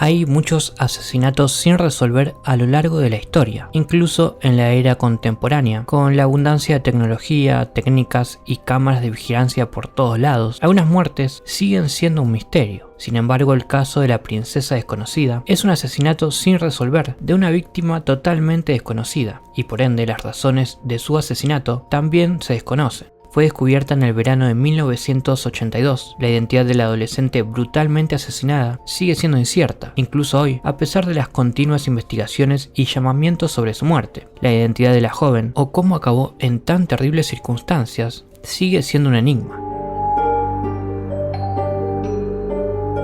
Hay muchos asesinatos sin resolver a lo largo de la historia, incluso en la era contemporánea, con la abundancia de tecnología, técnicas y cámaras de vigilancia por todos lados. Algunas muertes siguen siendo un misterio. Sin embargo, el caso de la princesa desconocida es un asesinato sin resolver de una víctima totalmente desconocida, y por ende las razones de su asesinato también se desconocen. Fue descubierta en el verano de 1982. La identidad de la adolescente brutalmente asesinada sigue siendo incierta, incluso hoy, a pesar de las continuas investigaciones y llamamientos sobre su muerte. La identidad de la joven, o cómo acabó en tan terribles circunstancias, sigue siendo un enigma.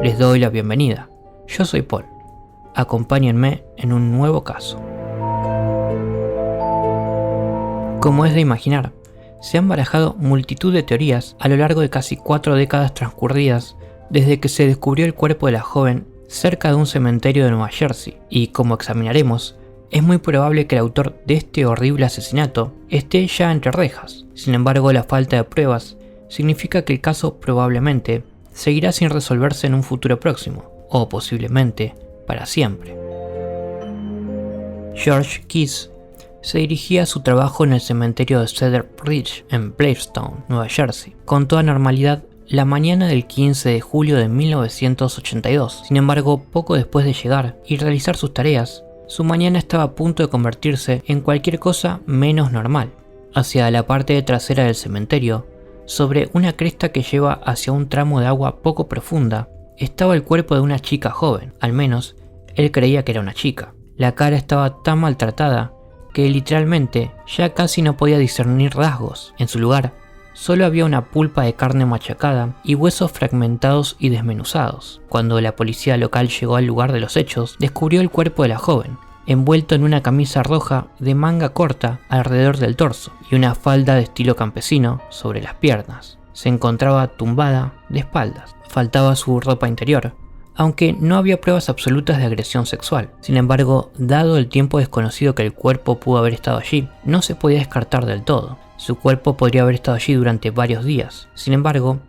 Les doy la bienvenida. Yo soy Paul. Acompáñenme en un nuevo caso. Como es de imaginar, se han barajado multitud de teorías a lo largo de casi 4 décadas transcurridas desde que se descubrió el cuerpo de la joven cerca de un cementerio de Nueva Jersey, y como examinaremos, es muy probable que el autor de este horrible asesinato esté ya entre rejas. Sin embargo, la falta de pruebas significa que el caso probablemente seguirá sin resolverse en un futuro próximo, o posiblemente para siempre. George Keyes se dirigía a su trabajo en el cementerio de Cedar Ridge, en Blairstown, Nueva Jersey, con toda normalidad la mañana del 15 de julio de 1982. Sin embargo, poco después de llegar y realizar sus tareas, su mañana estaba a punto de convertirse en cualquier cosa menos normal. Hacia la parte trasera del cementerio, sobre una cresta que lleva hacia un tramo de agua poco profunda, estaba el cuerpo de una chica joven. Al menos, él creía que era una chica. La cara estaba tan maltratada que literalmente ya casi no podía discernir rasgos. En su lugar, solo había una pulpa de carne machacada y huesos fragmentados y desmenuzados. Cuando la policía local llegó al lugar de los hechos, descubrió el cuerpo de la joven, envuelto en una camisa roja de manga corta alrededor del torso y una falda de estilo campesino sobre las piernas. Se encontraba tumbada de espaldas. Faltaba su ropa interior, aunque no había pruebas absolutas de agresión sexual. Sin embargo, dado el tiempo desconocido que el cuerpo pudo haber estado allí, no se podía descartar del todo. Su cuerpo podría haber estado allí durante varios días. Sin embargo,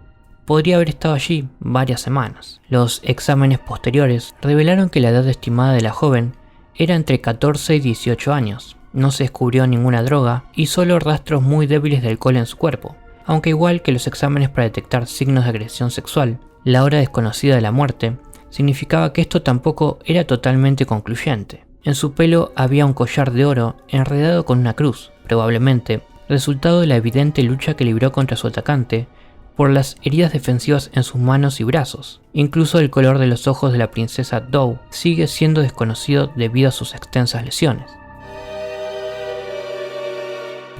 podría haber estado allí varias semanas. Los exámenes posteriores revelaron que la edad estimada de la joven era entre 14 y 18 años. No se descubrió ninguna droga y solo rastros muy débiles de alcohol en su cuerpo. Aunque igual que los exámenes para detectar signos de agresión sexual, la hora desconocida de la muerte significaba que esto tampoco era totalmente concluyente. En su pelo había un collar de oro enredado con una cruz, probablemente resultado de la evidente lucha que libró contra su atacante por las heridas defensivas en sus manos y brazos. Incluso el color de los ojos de la princesa Doe sigue siendo desconocido debido a sus extensas lesiones.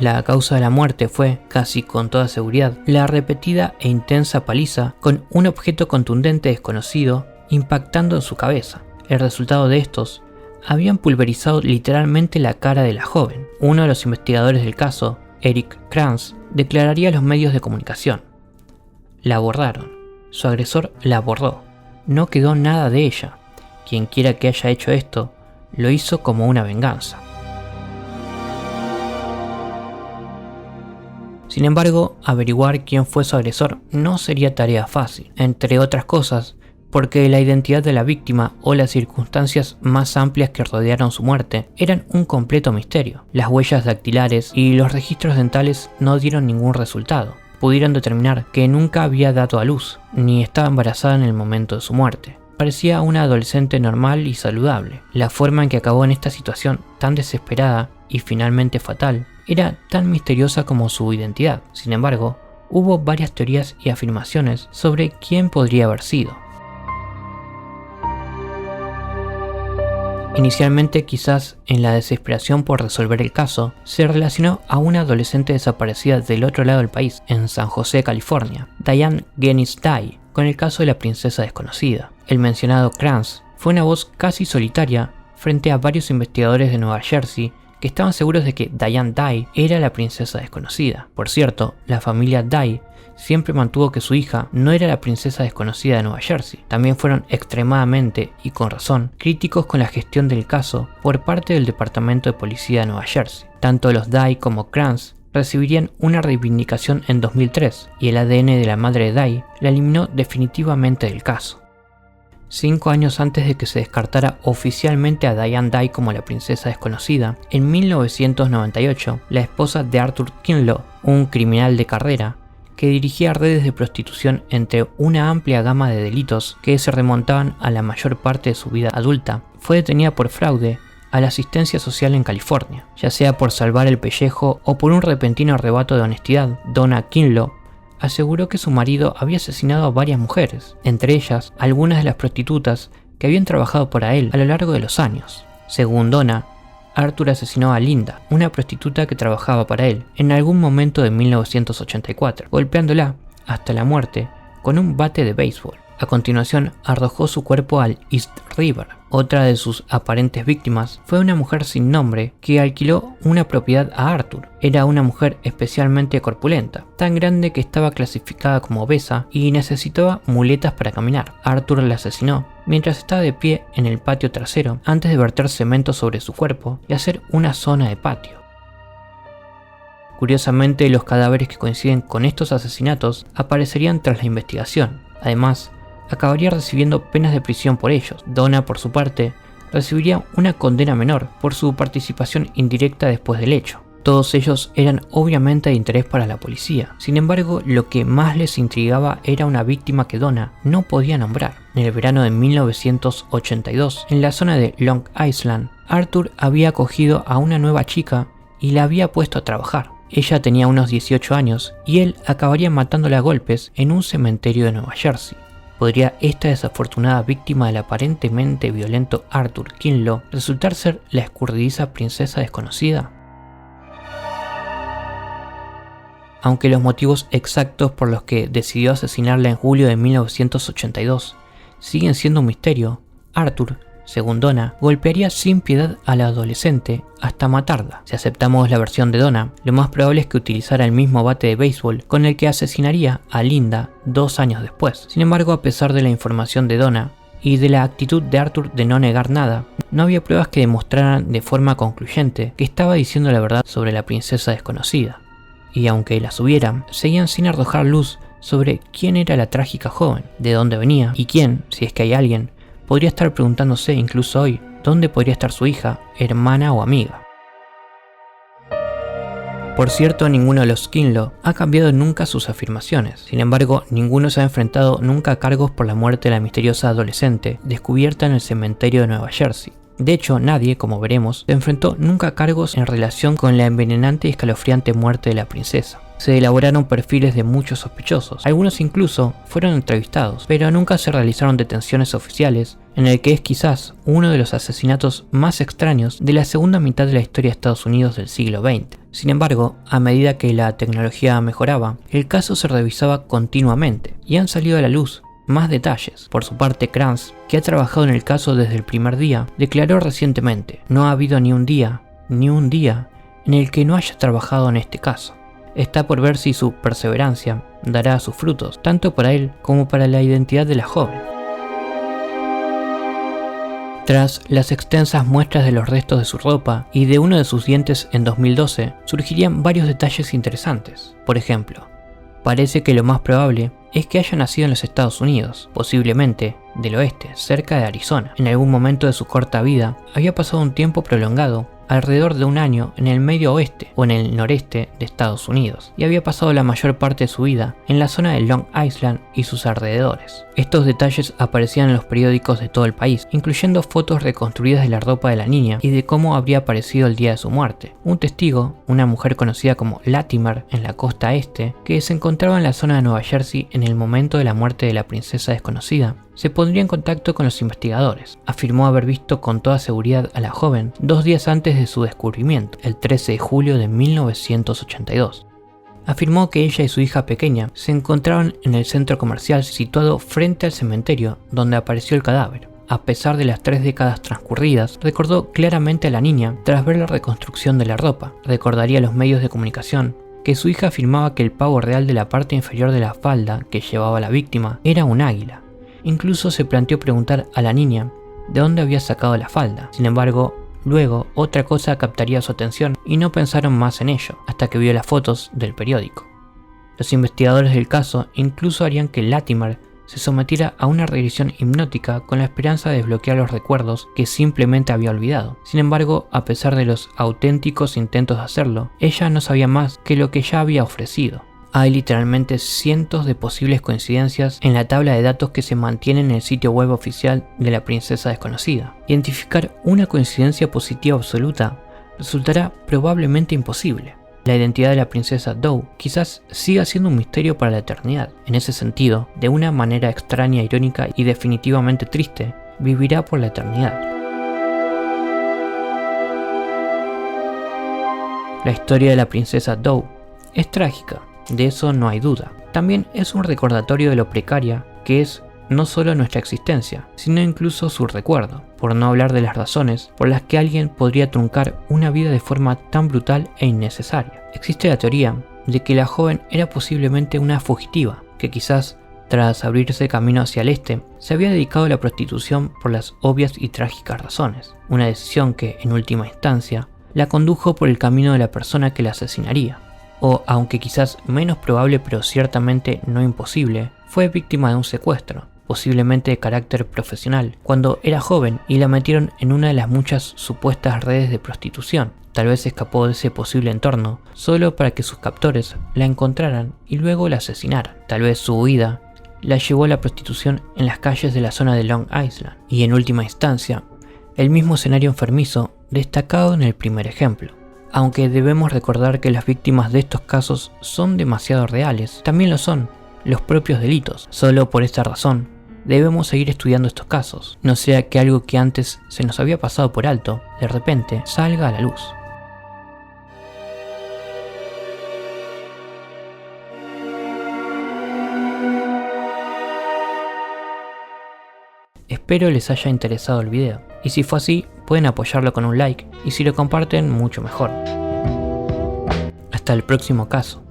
La causa de la muerte fue, casi con toda seguridad, la repetida e intensa paliza con un objeto contundente desconocido impactando en su cabeza. El resultado de estos habían pulverizado literalmente la cara de la joven. Uno de los investigadores del caso, Eric Kranz, declararía a los medios de comunicación: la abordaron. Su agresor la abordó. No quedó nada de ella. Quien quiera que haya hecho esto, lo hizo como una venganza. Sin embargo, averiguar quién fue su agresor no sería tarea fácil, entre otras cosas, porque la identidad de la víctima o las circunstancias más amplias que rodearon su muerte eran un completo misterio. Las huellas dactilares y los registros dentales no dieron ningún resultado. Pudieron determinar que nunca había dado a luz, ni estaba embarazada en el momento de su muerte. Parecía una adolescente normal y saludable. La forma en que acabó en esta situación tan desesperada y finalmente fatal era tan misteriosa como su identidad. Sin embargo, hubo varias teorías y afirmaciones sobre quién podría haber sido. Inicialmente, quizás en la desesperación por resolver el caso, se relacionó a una adolescente desaparecida del otro lado del país, en San José, California, Diane Gennis Dye, con el caso de la princesa desconocida. El mencionado Kranz fue una voz casi solitaria frente a varios investigadores de Nueva Jersey que estaban seguros de que Diane Dye era la princesa desconocida. Por cierto, la familia Dye siempre mantuvo que su hija no era la princesa desconocida de Nueva Jersey. También fueron extremadamente, y con razón, críticos con la gestión del caso por parte del Departamento de Policía de Nueva Jersey. Tanto los Dye como Kranz recibirían una reivindicación en 2003 y el ADN de la madre de Dye la eliminó definitivamente del caso. 5 años antes de que se descartara oficialmente a Diane Dye como la princesa desconocida, en 1998, la esposa de Arthur Kinloch, un criminal de carrera, que dirigía redes de prostitución entre una amplia gama de delitos que se remontaban a la mayor parte de su vida adulta, fue detenida por fraude a la asistencia social en California, ya sea por salvar el pellejo o por un repentino arrebato de honestidad. Donna Kinloch aseguró que su marido había asesinado a varias mujeres, entre ellas algunas de las prostitutas que habían trabajado para él a lo largo de los años. Según Donna, Arthur asesinó a Linda, una prostituta que trabajaba para él, en algún momento de 1984, golpeándola hasta la muerte con un bate de béisbol. A continuación, arrojó su cuerpo al East River. Otra de sus aparentes víctimas fue una mujer sin nombre que alquiló una propiedad a Arthur. Era una mujer especialmente corpulenta, tan grande que estaba clasificada como obesa y necesitaba muletas para caminar. Arthur la asesinó mientras estaba de pie en el patio trasero antes de verter cemento sobre su cuerpo y hacer una zona de patio. Curiosamente, los cadáveres que coinciden con estos asesinatos aparecerían tras la investigación. Además, acabaría recibiendo penas de prisión por ellos. Donna, por su parte, recibiría una condena menor por su participación indirecta después del hecho. Todos ellos eran obviamente de interés para la policía. Sin embargo, lo que más les intrigaba era una víctima que Donna no podía nombrar. En el verano de 1982, en la zona de Long Island, Arthur había acogido a una nueva chica y la había puesto a trabajar. Ella tenía unos 18 años y él acabaría matándola a golpes en un cementerio de Nueva Jersey. ¿Podría esta desafortunada víctima del aparentemente violento Arthur Kinloch resultar ser la escurridiza princesa desconocida? Aunque los motivos exactos por los que decidió asesinarla en julio de 1982 siguen siendo un misterio, Arthur, según Donna, golpearía sin piedad a la adolescente hasta matarla. Si aceptamos la versión de Donna, lo más probable es que utilizara el mismo bate de béisbol con el que asesinaría a Linda 2 años después. Sin embargo, a pesar de la información de Donna y de la actitud de Arthur de no negar nada, no había pruebas que demostraran de forma concluyente que estaba diciendo la verdad sobre la princesa desconocida. Y aunque las hubiera, seguían sin arrojar luz sobre quién era la trágica joven, de dónde venía y quién, si es que hay alguien, podría estar preguntándose incluso hoy dónde podría estar su hija, hermana o amiga. Por cierto, ninguno de los Kinloch ha cambiado nunca sus afirmaciones. Sin embargo, ninguno se ha enfrentado nunca a cargos por la muerte de la misteriosa adolescente descubierta en el cementerio de Nueva Jersey. De hecho, nadie, como veremos, se enfrentó nunca a cargos en relación con la envenenante y escalofriante muerte de la princesa. Se elaboraron perfiles de muchos sospechosos, algunos incluso fueron entrevistados, pero nunca se realizaron detenciones oficiales, en el que es quizás uno de los asesinatos más extraños de la segunda mitad de la historia de Estados Unidos del siglo XX. Sin embargo, a medida que la tecnología mejoraba, el caso se revisaba continuamente y han salido a la luz más detalles. Por su parte, Kranz, que ha trabajado en el caso desde el primer día, declaró recientemente: "No ha habido ni un día en el que no haya trabajado en este caso". Está por ver si su perseverancia dará sus frutos, tanto para él como para la identidad de la joven. Tras las extensas muestras de los restos de su ropa y de uno de sus dientes en 2012, surgirían varios detalles interesantes. Por ejemplo, parece que lo más probable es que haya nacido en los Estados Unidos, posiblemente del oeste, cerca de Arizona. En algún momento de su corta vida, había pasado un tiempo prolongado, alrededor de un año, en el medio oeste o en el noreste de Estados Unidos, y había pasado la mayor parte de su vida en la zona de Long Island y sus alrededores. Estos detalles aparecían en los periódicos de todo el país, incluyendo fotos reconstruidas de la ropa de la niña y de cómo habría aparecido el día de su muerte. Un testigo, una mujer conocida como Latimer en la costa este, que se encontraba en la zona de Nueva Jersey en el momento de la muerte de la princesa desconocida, se pondría en contacto con los investigadores. Afirmó haber visto con toda seguridad a la joven 2 días antes de su descubrimiento, el 13 de julio de 1982. Afirmó que ella y su hija pequeña se encontraban en el centro comercial situado frente al cementerio donde apareció el cadáver. A pesar de las 3 décadas transcurridas, recordó claramente a la niña tras ver la reconstrucción de la ropa. Recordaría a los medios de comunicación que su hija afirmaba que el pavo real de la parte inferior de la falda que llevaba la víctima era un águila. Incluso se planteó preguntar a la niña de dónde había sacado la falda. Sin embargo, luego otra cosa captaría su atención y no pensaron más en ello, hasta que vio las fotos del periódico. Los investigadores del caso incluso harían que Latimer se sometiera a una regresión hipnótica con la esperanza de desbloquear los recuerdos que simplemente había olvidado. Sin embargo, a pesar de los auténticos intentos de hacerlo, ella no sabía más que lo que ya había ofrecido. Hay literalmente cientos de posibles coincidencias en la tabla de datos que se mantiene en el sitio web oficial de la princesa desconocida. Identificar una coincidencia positiva absoluta resultará probablemente imposible. La identidad de la princesa Doe quizás siga siendo un misterio para la eternidad. En ese sentido, de una manera extraña, irónica y definitivamente triste, vivirá por la eternidad. La historia de la princesa Doe es trágica, de eso no hay duda. También es un recordatorio de lo precaria que es no solo nuestra existencia, sino incluso su recuerdo, por no hablar de las razones por las que alguien podría truncar una vida de forma tan brutal e innecesaria. Existe la teoría de que la joven era posiblemente una fugitiva, que quizás, tras abrirse camino hacia el este, se había dedicado a la prostitución por las obvias y trágicas razones, una decisión que, en última instancia, la condujo por el camino de la persona que la asesinaría. O, aunque quizás menos probable pero ciertamente no imposible, fue víctima de un secuestro, posiblemente de carácter profesional, cuando era joven y la metieron en una de las muchas supuestas redes de prostitución. Tal vez escapó de ese posible entorno solo para que sus captores la encontraran y luego la asesinaran. Tal vez su huida la llevó a la prostitución en las calles de la zona de Long Island. Y en última instancia, el mismo escenario enfermizo destacado en el primer ejemplo. Aunque debemos recordar que las víctimas de estos casos son demasiado reales, también lo son los propios delitos. Solo por esta razón, debemos seguir estudiando estos casos, no sea que algo que antes se nos había pasado por alto, de repente salga a la luz. Espero les haya interesado el video, y si fue así, pueden apoyarlo con un like, y si lo comparten, mucho mejor. Hasta el próximo caso.